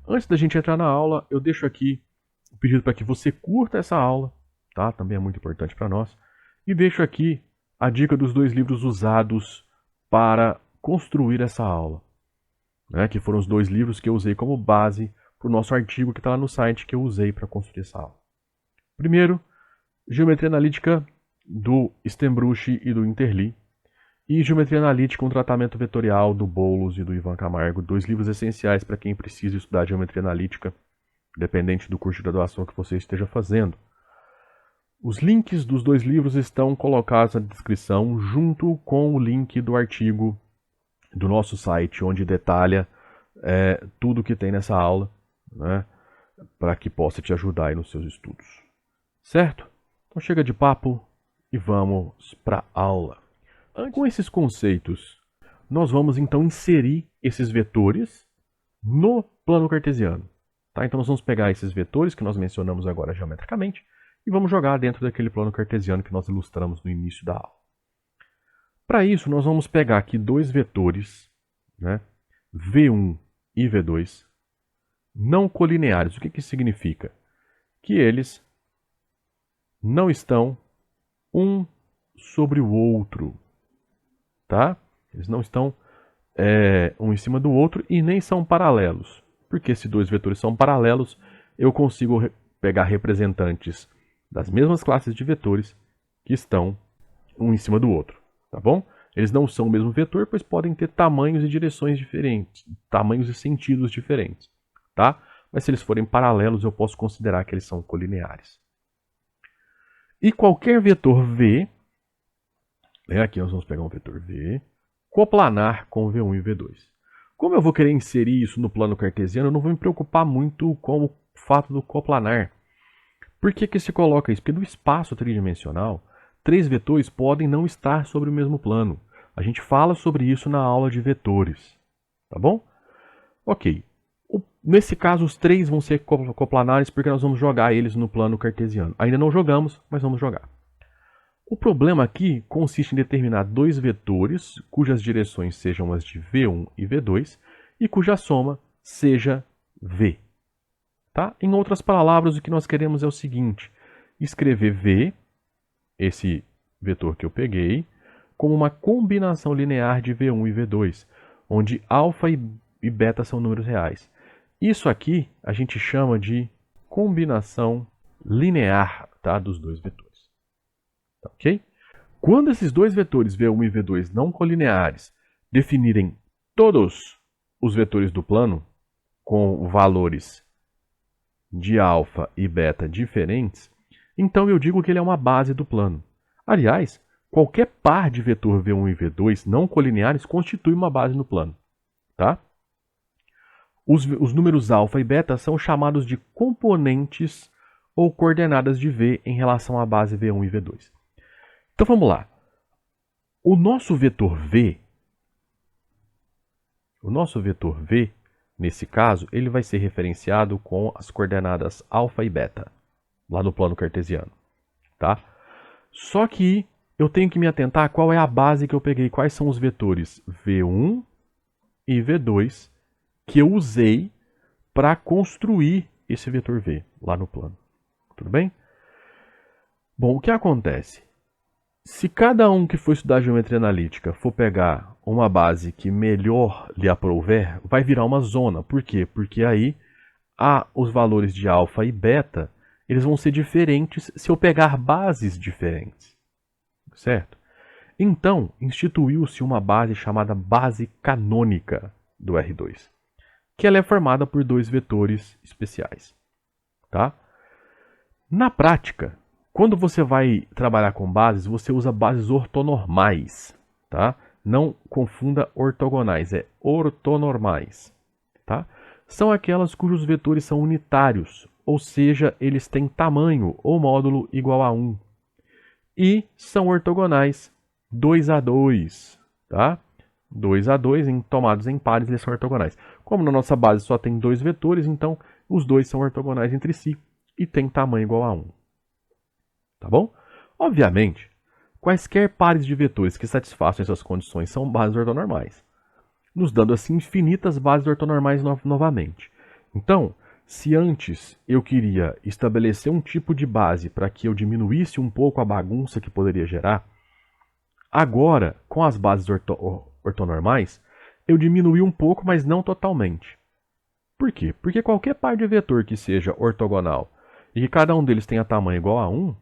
Antes da gente entrar na aula, eu deixo aqui o pedido para que você curta essa aula, tá? Também é muito importante para nós. E deixo aqui a dica dos 2 livros usados para construir essa aula, né? Que foram os 2 livros que eu usei como base para o nosso artigo que está lá no site que eu usei para construir essa aula. Primeiro, Geometria Analítica do Stembruch e do Interli. E Geometria Analítica, um tratamento vetorial do Boulos e do Ivan Camargo, 2 livros essenciais para quem precisa estudar Geometria Analítica, dependente do curso de graduação que você esteja fazendo. Os links dos 2 livros estão colocados na descrição, junto com o link do artigo do nosso site, onde detalha tudo que tem nessa aula, né, para que possa te ajudar aí nos seus estudos. Certo? Então chega de papo e vamos para a aula. Com esses conceitos, nós vamos então inserir esses vetores no plano cartesiano. Tá? Então nós vamos pegar esses vetores que nós mencionamos agora geometricamente e vamos jogar dentro daquele plano cartesiano que nós ilustramos no início da aula. Para isso, nós vamos pegar aqui 2 vetores, né, V1 e V2, não colineares. O que isso significa? Que eles não estão um sobre o outro. Tá? Eles não estão um em cima do outro e nem são paralelos. Porque se 2 vetores são paralelos, eu consigo pegar representantes das mesmas classes de vetores que estão um em cima do outro. Tá bom? Eles não são o mesmo vetor, pois podem ter tamanhos e direções diferentes, tamanhos e sentidos diferentes. Tá? Mas se eles forem paralelos, eu posso considerar que eles são colineares. E qualquer vetor V, aqui nós vamos pegar um vetor V, coplanar com V1 e V2. Como eu vou querer inserir isso no plano cartesiano, eu não vou me preocupar muito com o fato do coplanar. Por que se coloca isso? Porque no espaço tridimensional, 3 vetores podem não estar sobre o mesmo plano. A gente fala sobre isso na aula de vetores. Tá bom? Ok. Nesse caso, os 3 vão ser coplanares porque nós vamos jogar eles no plano cartesiano. Ainda não jogamos, mas vamos jogar. O problema aqui consiste em determinar 2 vetores cujas direções sejam as de V1 e V2 e cuja soma seja V. Tá? Em outras palavras, o que nós queremos é o seguinte: escrever V, esse vetor que eu peguei, como uma combinação linear de V1 e V2, onde alfa e beta são números reais. Isso aqui a gente chama de combinação linear, tá, dos 2 vetores. Tá, ok? Quando esses 2 vetores V1 e V2 não colineares definirem todos os vetores do plano com valores de alfa e beta diferentes, então eu digo que ele é uma base do plano. Aliás, qualquer par de vetor V1 e V2 não colineares constitui uma base no plano. Tá? Os números alfa e beta são chamados de componentes ou coordenadas de V em relação à base V1 e V2. Então vamos lá. O nosso vetor V, nesse caso, ele vai ser referenciado com as coordenadas alfa e beta, lá no plano cartesiano. Tá? Só que eu tenho que me atentar a qual é a base que eu peguei, quais são os vetores V1 e V2 que eu usei para construir esse vetor V lá no plano. Tudo bem? Bom, o que acontece? Se cada um que for estudar geometria analítica for pegar uma base que melhor lhe aprouver, vai virar uma zona. Por quê? Porque aí os valores de alfa e beta eles vão ser diferentes se eu pegar bases diferentes. Certo? Então, instituiu-se uma base chamada base canônica do R2, que ela é formada por 2 vetores especiais. Tá? Na prática, quando você vai trabalhar com bases, você usa bases ortonormais. Tá? Não confunda ortogonais, é ortonormais. Tá? São aquelas cujos vetores são unitários, ou seja, eles têm tamanho ou módulo igual a 1. E são ortogonais 2 a 2. Tá? 2 a 2, tomados em pares, eles são ortogonais. Como na nossa base só tem 2 vetores, então os 2 são ortogonais entre si e têm tamanho igual a 1. Tá bom? Obviamente, quaisquer pares de vetores que satisfaçam essas condições são bases ortonormais, nos dando assim infinitas bases ortonormais novamente. Então, se antes eu queria estabelecer um tipo de base para que eu diminuísse um pouco a bagunça que poderia gerar, agora, com as bases ortonormais, eu diminui um pouco, mas não totalmente. Por quê? Porque qualquer par de vetor que seja ortogonal e que cada um deles tenha tamanho igual a 1,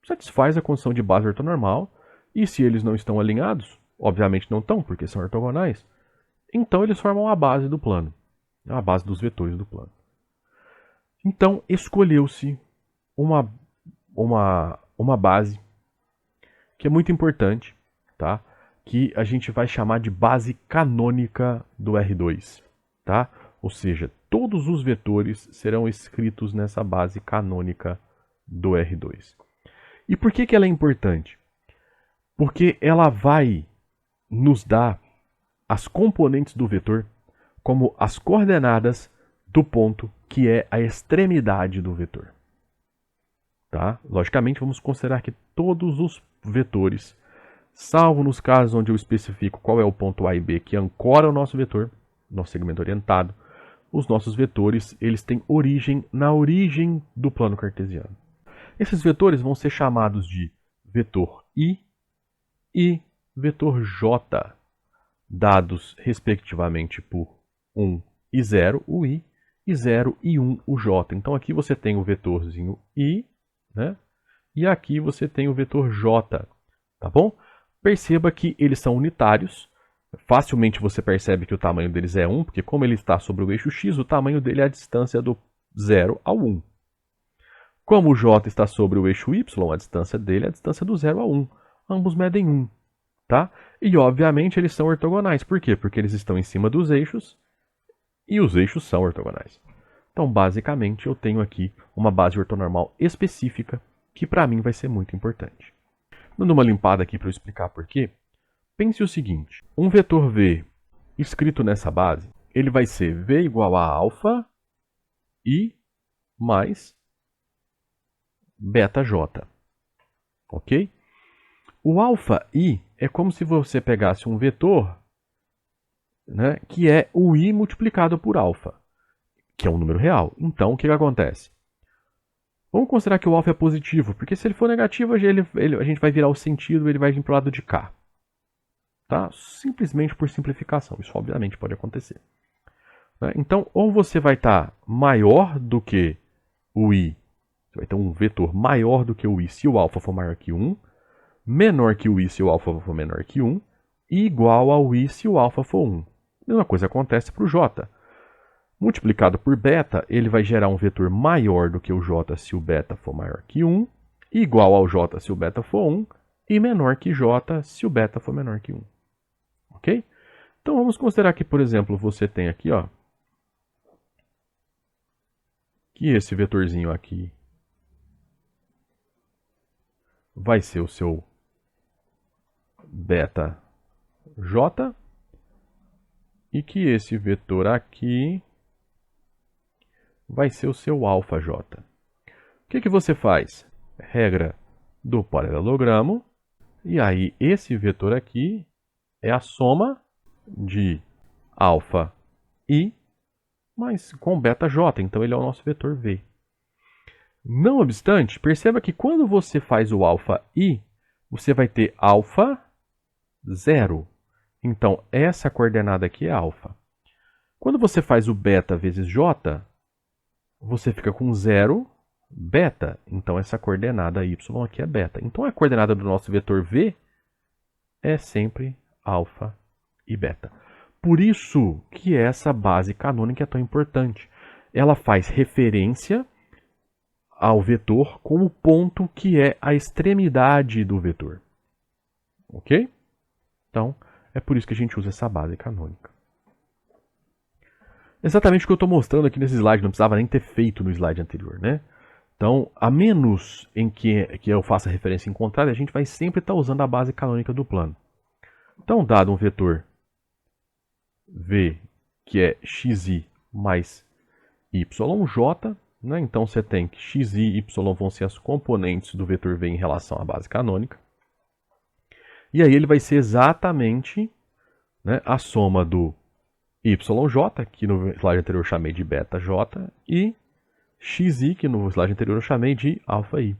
satisfaz a condição de base ortonormal, e se eles não estão alinhados, obviamente não estão, porque são ortogonais, então eles formam a base do plano, a base dos vetores do plano. Então escolheu-se uma base que é muito importante, tá? Que a gente vai chamar de base canônica do R2, tá? Ou seja, todos os vetores serão escritos nessa base canônica do R2. E por que ela é importante? Porque ela vai nos dar as componentes do vetor como as coordenadas do ponto que é a extremidade do vetor. Tá? Logicamente, vamos considerar que todos os vetores, salvo nos casos onde eu especifico qual é o ponto A e B que ancora o nosso vetor, nosso segmento orientado, os nossos vetores eles têm origem na origem do plano cartesiano. Esses vetores vão ser chamados de vetor I e vetor J, dados respectivamente por 1 e 0, o I, e 0 e 1, o J. Então aqui você tem o vetorzinho I, né? E aqui você tem o vetor J, tá bom? Perceba que eles são unitários. Facilmente você percebe que o tamanho deles é 1, porque como ele está sobre o eixo X, o tamanho dele é a distância do 0 ao 1. Como o J está sobre o eixo Y, a distância dele é a distância do 0 ao 1. Ambos medem 1, tá? E obviamente eles são ortogonais. Por quê? Porque eles estão em cima dos eixos e os eixos são ortogonais. Então, basicamente, eu tenho aqui uma base ortonormal específica que para mim vai ser muito importante. Dando uma limpada aqui para eu explicar por quê, pense o seguinte, um vetor V escrito nessa base, ele vai ser V igual a alfa I mais beta J, ok? O alfa I é como se você pegasse um vetor, né, que é o I multiplicado por alfa, que é um número real. Então, o que acontece? Vamos considerar que o alfa é positivo, porque se ele for negativo, a gente vai virar o sentido e ele vai vir para o lado de cá. Tá? Simplesmente por simplificação. Isso obviamente pode acontecer. Então, ou você vai estar maior do que o I, você vai ter um vetor maior do que o I se o alfa for maior que 1, menor que o I se o alfa for menor que 1, e igual ao I se o alfa for 1. A mesma coisa acontece para o J. Multiplicado por beta, ele vai gerar um vetor maior do que o J se o beta for maior que 1, igual ao J se o beta for 1, e menor que J se o beta for menor que 1. Ok? Então vamos considerar que, por exemplo, você tem aqui, ó, que esse vetorzinho aqui vai ser o seu beta J, e que esse vetor aqui vai ser o seu alfa J. O que você faz? Regra do paralelogramo, e aí esse vetor aqui é a soma de alfa I mas com beta J, então ele é o nosso vetor V. Não obstante, perceba que quando você faz o alfa I, você vai ter alfa 0. Então essa coordenada aqui é alfa. Quando você faz o beta vezes J, você fica com 0, beta. Então essa coordenada Y aqui é beta. Então a coordenada do nosso vetor V é sempre alfa e beta. Por isso que essa base canônica é tão importante. Ela faz referência ao vetor com o ponto que é a extremidade do vetor. Ok? Então, é por isso que a gente usa essa base canônica. Exatamente o que eu estou mostrando aqui nesse slide, não precisava nem ter feito no slide anterior, né? Então, a menos em que eu faça referência em contrário, a gente vai sempre estar usando a base canônica do plano. Então, dado um vetor V, que é xi mais yj, né? Então você tem que x e y vão ser as componentes do vetor V em relação à base canônica. E aí ele vai ser exatamente, né, a soma do YJ, que no slide anterior eu chamei de beta J, e XI, que no slide anterior eu chamei de alfa I.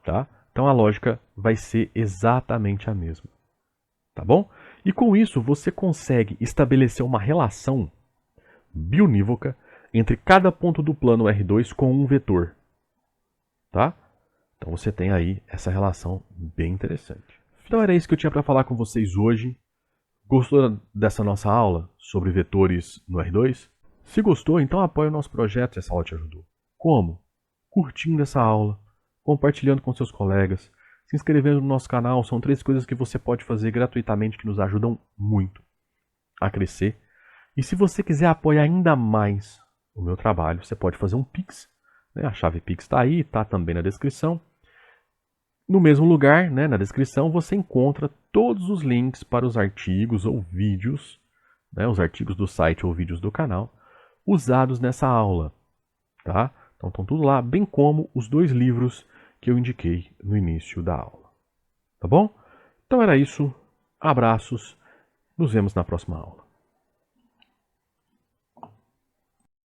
Tá? Então a lógica vai ser exatamente a mesma. Tá bom? E com isso você consegue estabelecer uma relação biunívoca entre cada ponto do plano R2 com um vetor. Tá? Então você tem aí essa relação bem interessante. Então era isso que eu tinha para falar com vocês hoje. Gostou dessa nossa aula sobre vetores no R2? Se gostou, então apoie o nosso projeto se essa aula te ajudou. Como? Curtindo essa aula, compartilhando com seus colegas, se inscrevendo no nosso canal. São 3 coisas que você pode fazer gratuitamente que nos ajudam muito a crescer. E se você quiser apoiar ainda mais o meu trabalho, você pode fazer um Pix. Né? A chave Pix está aí, está também na descrição. No mesmo lugar, né, na descrição, você encontra todos os links para os artigos ou vídeos, né, os artigos do site ou vídeos do canal, usados nessa aula. Tá? Então estão tudo lá, bem como os 2 livros que eu indiquei no início da aula. Tá bom? Então era isso. Abraços. Nos vemos na próxima aula.